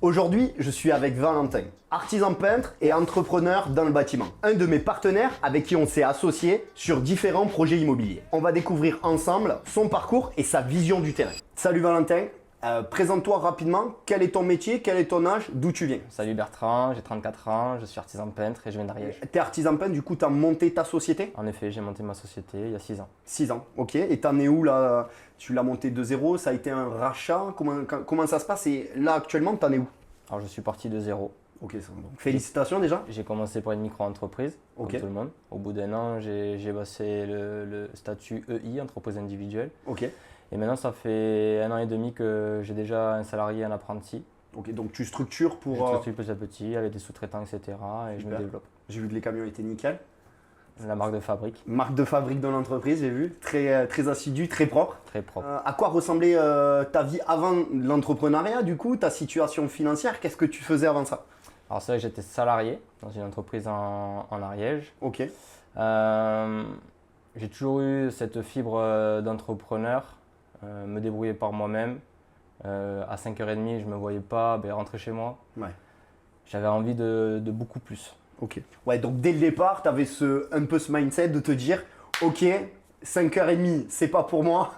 Aujourd'hui, je suis avec Valentin, artisan peintre et entrepreneur dans le bâtiment. Un de mes partenaires avec qui on s'est associé sur différents projets immobiliers. On va découvrir ensemble son parcours et sa vision du terrain. Salut Valentin, présente-toi rapidement. Quel est ton métier, quel est ton âge, d'où tu viens? Salut Bertrand, j'ai 34 ans, je suis artisan peintre et je viens d'Ariège. T'es artisan peintre, du coup tu as monté ta société? En effet, j'ai monté ma société il y a 6 ans. 6 ans, ok. Et t'en es où là? Tu l'as monté de zéro, ça a été un rachat? Comment ça se passe? Et là actuellement, t'en es où? Alors je suis parti de zéro. Ok, ça va. Donc, félicitations déjà. J'ai commencé par une micro-entreprise, Ok. comme tout le monde. Au bout d'un an, j'ai passé le statut EI, entreprise individuelle. Ok. Et maintenant, ça fait 1 an et demi que j'ai déjà un salarié et un apprenti. Ok, donc tu structures Je pour. structure petit à petit avec des sous-traitants, etc. Et je me Super. développe. J'ai vu que les camions étaient nickel. La marque de fabrique, Marque de fabrique de l'entreprise, j'ai vu. Très assidu, très propre. très propre. À quoi ressemblait ta vie avant l'entrepreneuriat, du coup, ta situation financière? Qu'est-ce que tu faisais avant ça? Alors c'est vrai que j'étais salarié dans une entreprise en Ariège. Ok. J'ai toujours eu cette fibre d'entrepreneur, me débrouiller par moi-même. À 5h30, je ne me voyais pas rentrer chez moi. Ouais. J'avais envie de beaucoup plus. Ok. Ouais, donc dès le départ, tu avais un peu ce mindset de te dire, ok, 5h30, c'est pas pour moi.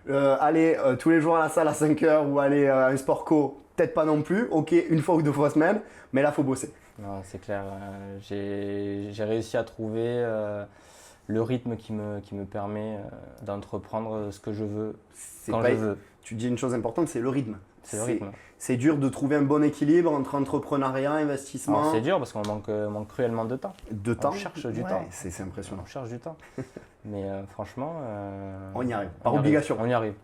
Non. Aller tous les jours à la salle à 5h ou aller à un sport co, peut-être pas non plus. Ok, une fois ou deux fois semaine, mais là, faut bosser. Non, c'est clair. J'ai réussi à trouver le rythme qui me permet d'entreprendre ce que je veux quand je veux. Tu dis une chose importante, c'est le rythme. C'est le rythme. C'est dur de trouver un bon équilibre entre entrepreneuriat, investissement. Alors c'est dur parce qu'on manque cruellement de temps. De temps. On cherche du Ouais, temps. c'est impressionnant. On cherche du temps. Mais franchement, On y arrive, on par y obligation. arrive. On y arrive.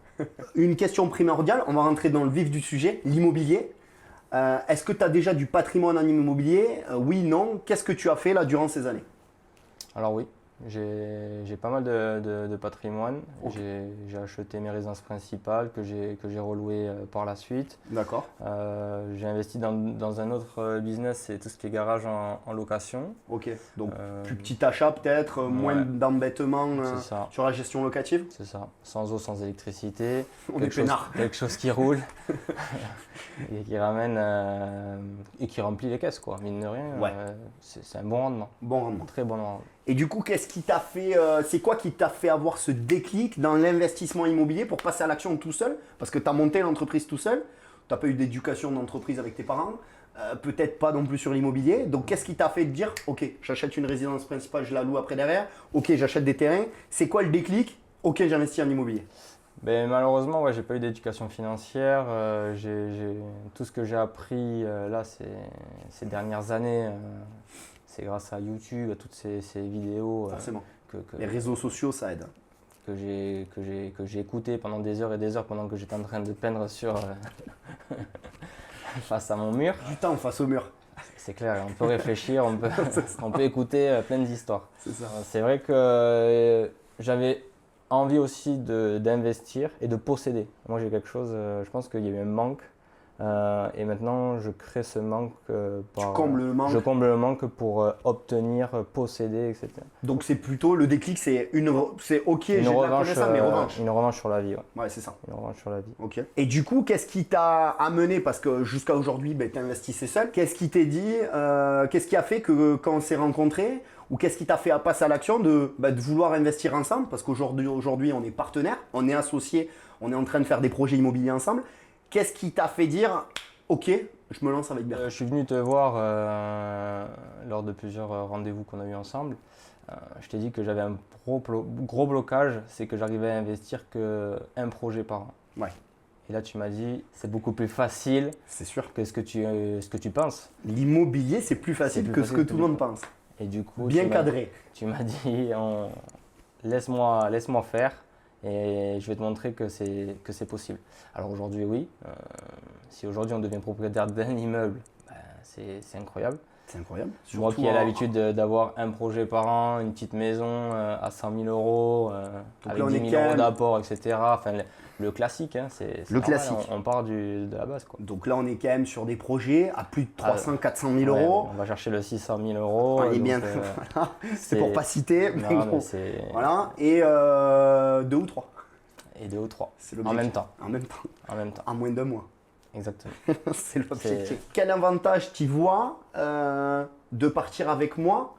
Une question primordiale, on va rentrer dans le vif du sujet, l'immobilier. Est-ce que tu as déjà du patrimoine en immobilier? Oui, non. Qu'est-ce que tu as fait là durant ces années? Alors oui, j'ai pas mal de patrimoine. Ok. J'ai acheté mes résidences principales que j'ai relouées par la suite. D'accord. J'ai investi dans un autre business, c'est tout ce qui est garage en location. Ok. Donc plus petit achat peut-être, moins ouais. d'embêtement C'est ça. sur la gestion locative. C'est ça, sans eau, sans électricité, On est peinard. quelque chose qui roule et qui ramène et qui remplit les caisses quoi. Mine de rien, Ouais. C'est un bon rendement, Bon rendement. très bon rendement. Et du coup, qu'est-ce qui t'a fait, c'est quoi qui t'a fait avoir ce déclic dans l'investissement immobilier pour passer à l'action tout seul? Parce que tu as monté l'entreprise tout seul, tu n'as pas eu d'éducation d'entreprise avec tes parents, peut-être pas non plus sur l'immobilier. Donc, qu'est-ce qui t'a fait te dire, ok, j'achète une résidence principale, je la loue après derrière, ok, j'achète des terrains. C'est quoi le déclic? Ok, j'investis en immobilier. Malheureusement, ouais, j'ai pas eu d'éducation financière. Tout ce que j'ai appris là ces dernières années, c'est grâce à YouTube, à toutes ces vidéos Forcément. que Les réseaux sociaux, ça aide. j'ai écouté pendant des heures et des heures pendant que j'étais en train de peindre sur face à mon mur. Du temps face au mur. C'est clair, on peut réfléchir, on peut écouter plein d'histoires. C'est ça. C'est vrai que j'avais envie aussi d'investir et de posséder. Moi j'ai quelque chose, je pense qu'il y a eu un manque et maintenant je crée ce manque Tu combles le manque. Je comble le manque pour obtenir, posséder, etc. Donc c'est plutôt le déclic, c'est ok, j'ai de la connaissance, mais revanche. Une revanche sur la vie, ouais. Ouais, c'est ça. Une revanche sur la vie. Ok. Et du coup, qu'est-ce qui t'a amené, parce que jusqu'à aujourd'hui, tu investissais seul, qu'est-ce qui t'est dit, qu'est-ce qui a fait que quand on s'est rencontrés, ou qu'est-ce qui t'a fait passer à l'action de vouloir investir ensemble, parce qu'aujourd'hui on est partenaires, on est associés, on est en train de faire des projets immobiliers ensemble. Qu'est-ce qui t'a fait dire, ok, je me lance avec Bertrand? Je suis venu te voir lors de plusieurs rendez-vous qu'on a eu ensemble. Je t'ai dit que j'avais un gros blocage, c'est que j'arrivais à investir qu'un projet par an. Ouais. Et là, tu m'as dit, c'est beaucoup plus facile C'est sûr. que ce que tu penses. L'immobilier, c'est plus facile que ce que tout le monde pense. Et du coup, Bien cadré. Tu m'as dit, laisse-moi faire et je vais te montrer que c'est possible. Alors aujourd'hui, oui. Si aujourd'hui on devient propriétaire d'un immeuble, c'est incroyable. C'est incroyable. Moi qui ai l'habitude d'avoir un projet par an, une petite maison à 100 000 euros, avec 10 000 euros d'apport, etc. Enfin, le classique, hein, c'est le normal, classique. On part de la base, quoi. Donc là, on est quand même sur des projets à plus de 300 400 000 euros. On va chercher le 600 000 euros. On est bien. Voilà. C'est pour pas citer. Non, mais bon. Voilà. Et 2 ou 3. Et 2 ou 3. C'est En même temps. En même temps. En même temps. En moins d'1 mois. Exactement. C'est l'objectif. Quel avantage tu vois de partir avec moi?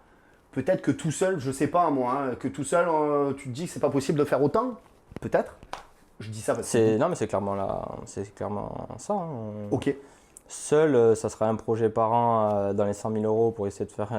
Peut-être que tout seul, je sais pas moi, hein, que tout seul, tu te dis que c'est pas possible de faire autant? Peut-être. Je dis ça parce que. Non, mais c'est clairement ça. Hein. Ok. Seul, ça sera un projet par an dans les 100 000 euros pour essayer de faire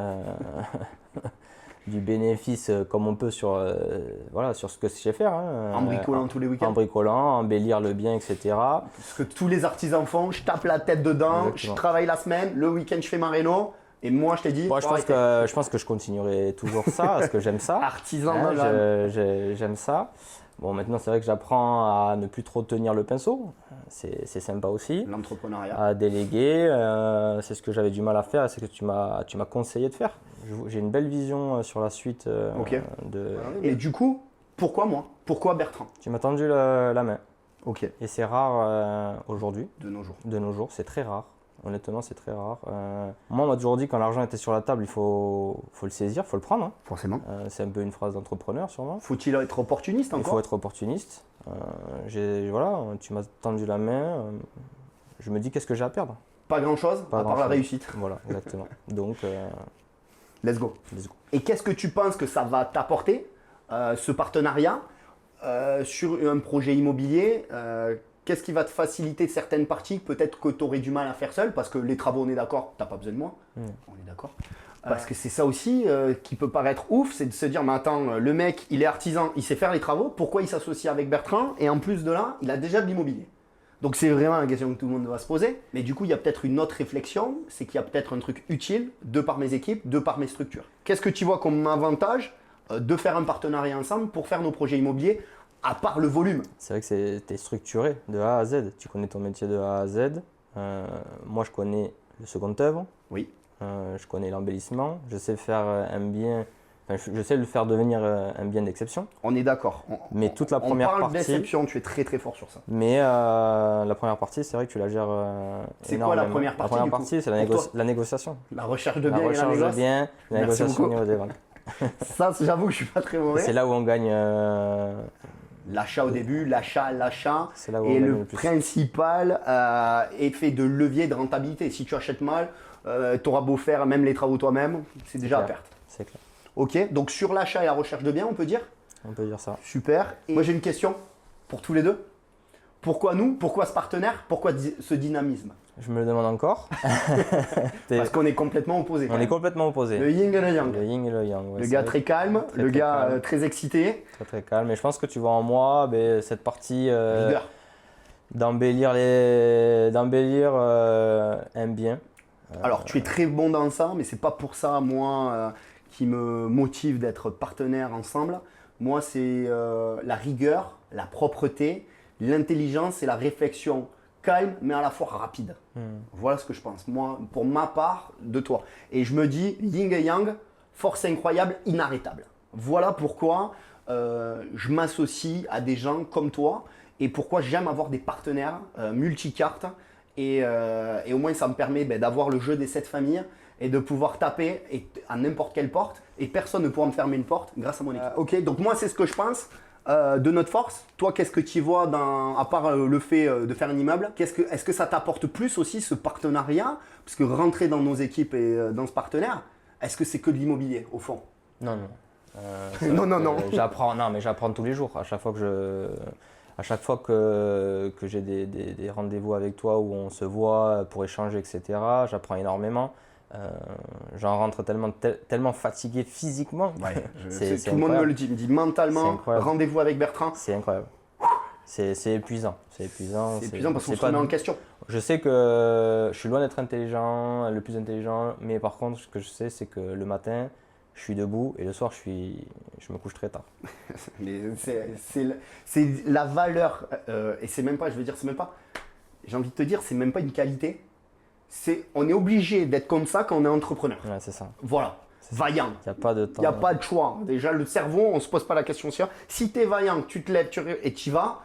du bénéfice comme on peut sur ce que je sais faire. Hein. En bricolant tous les week-ends. En bricolant, embellir le bien, etc. Ce que tous les artisans font, je tape la tête dedans, Exactement. je travaille la semaine, le week-end je fais ma réno. Et moi je t'ai dit. Bon, je pense que je continuerai toujours ça parce que j'aime ça. Artisan Hein, de l'âme. j'aime ça. Bon, maintenant, c'est vrai que j'apprends à ne plus trop tenir le pinceau. C'est sympa aussi. L'entrepreneuriat. À déléguer. C'est ce que j'avais du mal à faire. C'est que tu m'as conseillé de faire. J'ai une belle vision sur la suite Ok. de. Et du coup, pourquoi moi? Pourquoi Bertrand? Tu m'as tendu la main. Ok. Et c'est rare aujourd'hui, De nos jours. de nos jours. C'est très rare. Honnêtement, c'est très rare. Moi, on m'a toujours dit quand l'argent était sur la table, il faut le saisir, il faut le prendre. Hein. Forcément. C'est un peu une phrase d'entrepreneur, sûrement. Faut-il être opportuniste Il encore? faut être opportuniste. Voilà, tu m'as tendu la main. Je me dis qu'est-ce que j'ai à perdre. Pas grand-chose, Pas à part la grand-chose. réussite. Voilà, exactement. Donc, Let's go. let's go. Et qu'est-ce que tu penses que ça va t'apporter, ce partenariat, sur un projet immobilier? Qu'est-ce qui va te faciliter certaines parties, peut-être que tu aurais du mal à faire seul, parce que les travaux, on est d'accord, tu n'as pas besoin de moi. On est d'accord. Parce que c'est ça aussi qui peut paraître ouf, c'est de se dire, mais attends, le mec, il est artisan, il sait faire les travaux, pourquoi il s'associe avec Bertrand? Et en plus de là, il a déjà de l'immobilier. Donc c'est vraiment une question que tout le monde va se poser. Mais du coup, il y a peut-être une autre réflexion, c'est qu'il y a peut-être un truc utile de par mes équipes, de par mes structures. Qu'est-ce que tu vois comme avantage de faire un partenariat ensemble pour faire nos projets immobiliers, à part le volume? C'est vrai que tu es structuré de A à Z. Tu connais ton métier de A à Z. Moi, je connais le second œuvre. Oui. Je connais l'embellissement. Je sais faire un bien. Enfin, je sais le faire devenir un bien d'exception. On est d'accord. Mais toute la On première parle partie. d'exception, tu es très très fort sur ça. Mais la première partie, c'est vrai que tu la gères C'est quoi la énormément. première partie, La du première coup, partie, c'est pour toi la négociation. La recherche de La biens et la recherche de négoce. biens, la Merci négociation au beaucoup. niveau des ventes. Ça, j'avoue que je suis pas très mauvais. C'est là où on gagne. L'achat au début, l'achat. C'est là où Et on gagne le le plus. principal effet de levier de rentabilité. Si tu achètes mal, tu auras beau faire même les travaux toi-même, c'est déjà à clair. perte. C'est clair. Ok, donc sur l'achat et la recherche de biens, on peut dire? On peut dire ça. Super. Et moi j'ai une question pour tous les deux. Pourquoi nous? Pourquoi ce partenaire? Pourquoi ce dynamisme? Je me le demande encore. Parce qu'on est complètement opposés. On est complètement opposés. Le yin et le yang. Le yin et le yang. ouais, Le c'est gars vrai. très calme, Très, le très gars calme. très excité. Très très calme. Et je pense que tu vois en moi cette partie Leader. d'embellir un bien. Alors, tu es très bon dans ça, mais c'est pas pour ça, moi, qui me motive d'être partenaire ensemble. Moi, c'est la rigueur, la propreté, l'intelligence et la réflexion calme, mais à la fois rapide. Voilà ce que je pense, moi, pour ma part, de toi. Et je me dis, yin et yang, force incroyable, inarrêtable. Voilà pourquoi je m'associe à des gens comme toi et pourquoi j'aime avoir des partenaires multicartes. Et au moins, ça me permet d'avoir le jeu des 7 familles et de pouvoir taper à n'importe quelle porte et personne ne pourra me fermer une porte grâce à mon équipe. Ok, donc moi, c'est ce que je pense de notre force. Toi, qu'est-ce que tu vois à part le fait de faire un immeuble? Est-ce que ça t'apporte plus aussi ce partenariat? Parce que rentrer dans nos équipes et dans ce partenaire, est-ce que c'est que de l'immobilier au fond? Non, non. Non. J'apprends tous les jours. À chaque fois que j'ai des rendez-vous avec toi où on se voit pour échanger, etc., j'apprends énormément. J'en rentre tellement fatigué physiquement. Ouais, C'est tout le monde me le dit. Il me dit mentalement, rendez-vous avec Bertrand. C'est incroyable. C'est épuisant. C'est épuisant. C'est épuisant parce qu'on se remet en question. Je sais que je suis loin d'être intelligent, le plus intelligent, mais par contre, ce que je sais, c'est que le matin, je suis debout et le soir, je me couche très tard. Mais c'est la valeur, et c'est même pas, j'ai envie de te dire, c'est même pas une qualité. On est obligé d'être comme ça quand on est entrepreneur. Ouais, c'est ça. Voilà, vaillant. Il n'y a pas de temps. Il n'y a pas de choix. Déjà, le cerveau, on ne se pose pas la question sur. Si tu es vaillant, tu te lèves et tu y vas,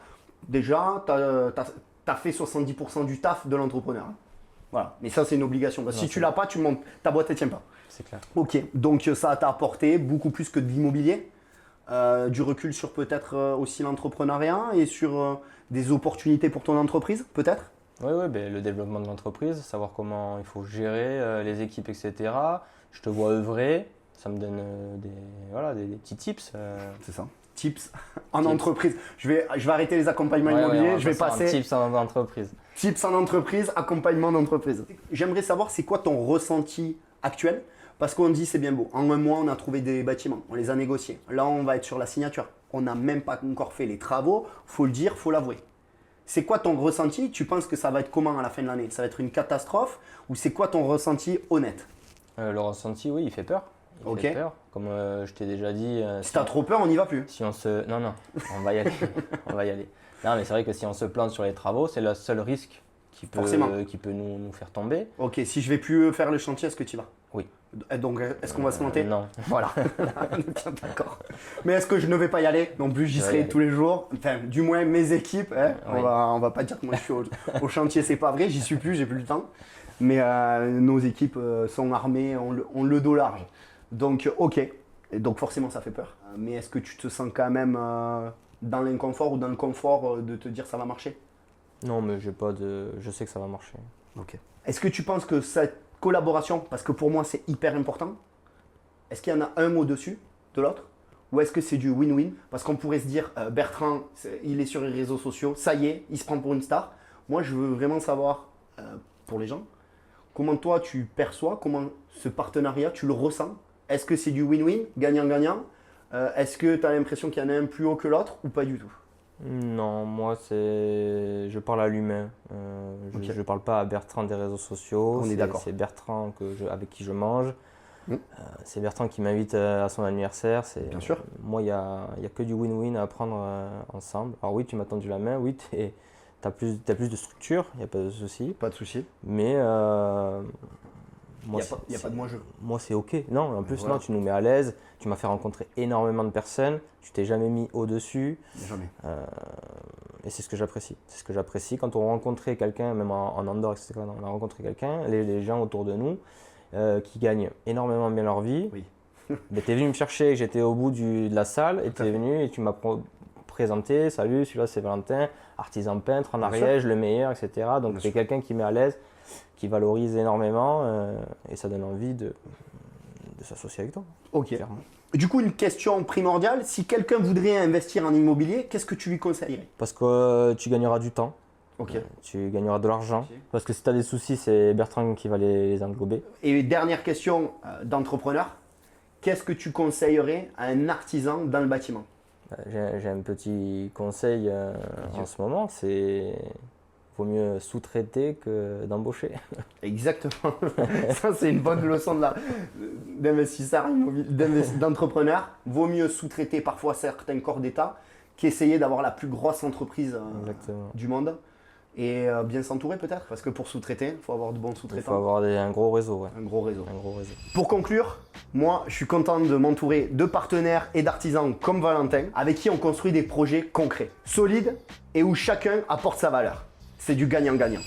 déjà, tu as fait 70% du taf de l'entrepreneur. Voilà. Mais ça, c'est une obligation. Si tu l'as pas, tu montes, ta boîte ne tient pas. C'est clair. Ok, donc ça t'a apporté beaucoup plus que de l'immobilier, du recul sur peut-être aussi l'entrepreneuriat et sur des opportunités pour ton entreprise, peut-être? Oui, oui, ben, le développement de l'entreprise, savoir comment il faut gérer les équipes, etc. Je te vois œuvrer, ça me donne des petits tips. C'est ça. Tips en Tips. entreprise. Je vais arrêter les accompagnements immobiliers. Je vais passer tips en entreprise. tips en entreprise, accompagnement d'entreprise. J'aimerais savoir c'est quoi ton ressenti actuel parce qu'on dit c'est bien beau. En un mois, on a trouvé des bâtiments, on les a négociés. Là, on va être sur la signature. On n'a même pas encore fait les travaux. Faut le dire, faut l'avouer. C'est quoi ton ressenti? Tu penses que ça va être comment à la fin de l'année? Ça va être une catastrophe ou c'est quoi ton ressenti honnête? Le ressenti, oui, il fait peur. Il fait peur. Comme je t'ai déjà dit. Si t'as trop peur, on n'y va plus. Si on se... Non, non, on va y aller. On va y aller. Non, mais c'est vrai que si on se plante sur les travaux, c'est le seul risque qui peut nous faire tomber. Ok, si je vais plus faire le chantier, est-ce que tu y vas? Oui. Donc, est-ce qu'on va se planter? Non. Voilà. D'accord. Mais est-ce que je ne vais pas y aller? Non plus, j'y serai tous les jours. Enfin, du moins mes équipes. Hein, oui. on va pas dire que moi je suis au chantier, c'est pas vrai. J'y suis plus, j'ai plus le temps. Mais nos équipes sont armées, ont le dos large. Donc, ok. Et donc forcément, ça fait peur. Mais est-ce que tu te sens quand même dans l'inconfort ou dans le confort de te dire ça va marcher? Non, mais je sais que ça va marcher. Ok. Est-ce que tu penses que cette collaboration, parce que pour moi c'est hyper important, est-ce qu'il y en a un au-dessus de l'autre? Ou est-ce que c'est du win-win? Parce qu'on pourrait se dire, Bertrand, il est sur les réseaux sociaux, ça y est, il se prend pour une star. Moi, je veux vraiment savoir, pour les gens, comment toi tu perçois, comment ce partenariat, tu le ressens? Est-ce que c'est du win-win, gagnant-gagnant? Est-ce que tu as l'impression qu'il y en a un plus haut que l'autre ou pas du tout? Non, moi je parle à l'humain. Je ne parle pas à Bertrand des réseaux sociaux. On est d'accord. C'est Bertrand avec qui je mange. C'est Bertrand qui m'invite à son anniversaire. Bien sûr. Moi, il n'y a que du win-win à prendre ensemble. Alors oui, tu m'as tendu la main, oui, tu as plus de structure, il n'y a pas de souci. Pas de souci. Mais Il n'y a pas de moi-je. Moi, c'est OK. Non, en plus, voilà. non, tu nous mets à l'aise. Tu m'as fait rencontrer énormément de personnes. Tu t'es jamais mis au-dessus. Jamais. Et c'est ce que j'apprécie. C'est ce que j'apprécie. Quand on rencontrait quelqu'un, même en Andorre, etc., on a rencontré quelqu'un, les gens autour de nous qui gagnent énormément bien leur vie. Oui. Mais tu es venu me chercher, j'étais au bout de la salle, et tu es venu et tu m'as présenté. Salut, celui-là, c'est Valentin, artisan peintre en Ariège, le meilleur, etc. Donc, tu es quelqu'un qui met à l'aise, qui valorise énormément et ça donne envie de s'associer avec toi. Ok. Clairement. Du coup, une question primordiale, si quelqu'un voudrait investir en immobilier, qu'est-ce que tu lui conseillerais? Parce que tu gagneras du temps, Ok. tu gagneras de l'argent. Ok. Parce que si tu as des soucis, c'est Bertrand qui va les englober. Et dernière question d'entrepreneur, qu'est-ce que tu conseillerais à un artisan dans le bâtiment? J'ai un petit conseil en ce moment, c'est vaut mieux sous-traiter que d'embaucher. Exactement. Ça, c'est une bonne leçon d'investisseur immobilier, d'entrepreneur. Vaut mieux sous-traiter parfois certains corps d'État qu'essayer d'avoir la plus grosse entreprise du monde. Et bien s'entourer peut-être, parce que pour sous-traiter, il faut avoir de bons Il sous-traitants. faut avoir un gros réseau. Ouais. Un gros réseau. Un gros réseau. Pour conclure, moi, je suis content de m'entourer de partenaires et d'artisans comme Valentin, avec qui on construit des projets concrets, solides et où chacun apporte sa valeur. C'est du gagnant-gagnant.